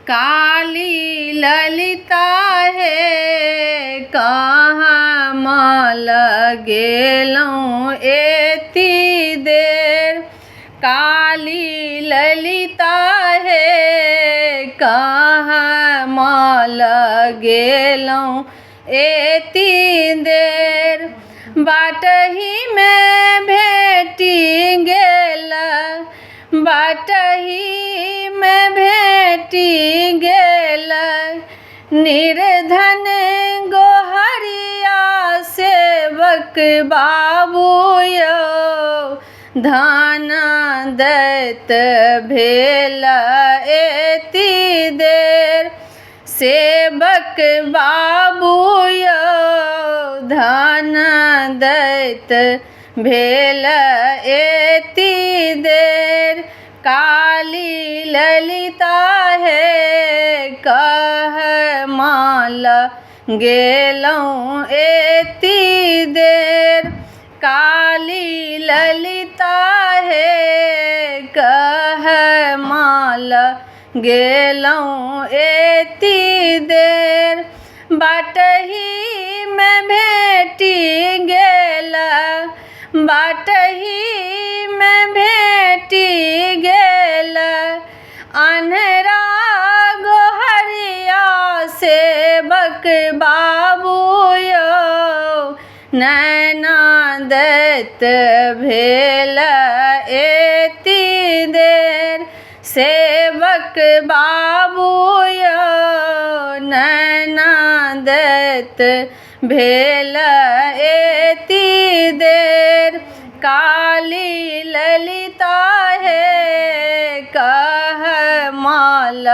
काली ललिता हे कहाँ माल गेलौं एती देर। काली ललिता हे कहाँ माल गेलौं एती देर। बाटही में भेटी गेल, बाटही में भेटी गेल निर्धन गोहरिया सेवक बाबू यौ। धन दैत भेल एती देर। सेवक बाबू यौ धन दैत भेल एती देर। काली ललिता हे कहाँ माल गेलौं एती देर। काली ललिता हे कहाँ माल गेलौं एती देर। बाटही में भेटी गेल, बाटही में भेटी गेल अन्हरा गोहरिया सेवक बाबू यौ। नैना दैत भेल एती देर। सेवक बाबू यौ नैना दैत भेल एती देर। काली ललिता हे कहाँ माल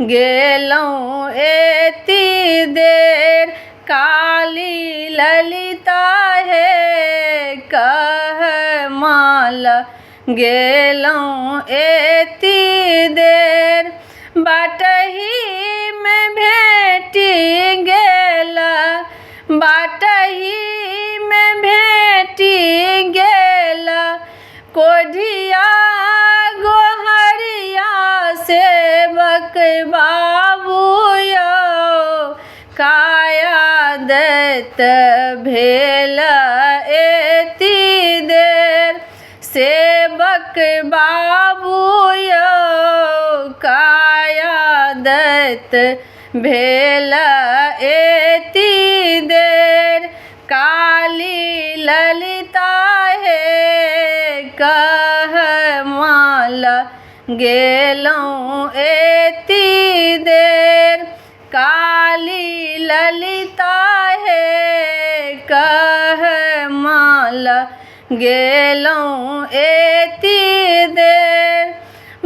गेलौं एती देर। काली ललिता हे कहाँ माल गेलौं एती देर। बाटही में भेटी गेल, बाटही में भेटी गेल कोढ़िया गोहरिया सेवक बाबू यौ। काया दैत भेल एती देर। सेवक बाबू यौ काया दैत भेल एती देर। काली ललिता हे कहाँ माल गेलौं एती देर। काली ललिता हे कहाँ माल गेलौं एती देर।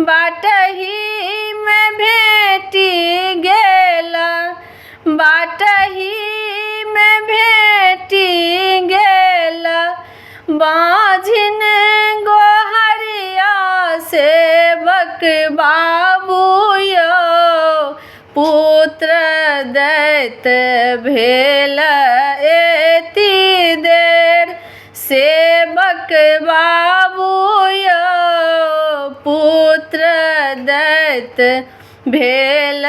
बाटही में भेटी गेल, बाटही में भेटी गेल बाझिन गोहरिया सेवक बाबू यौ। पुत्र दैत भेल एती देर। सेवक बाबू यौ पुत्र दैत भेल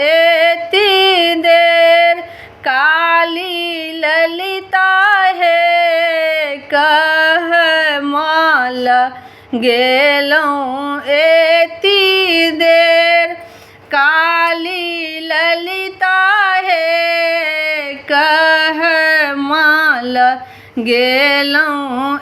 एती देर। काली ललिता हे कहाँ माल गेलौं एती देर। काली ललिता हे कहाँ माल गेलौं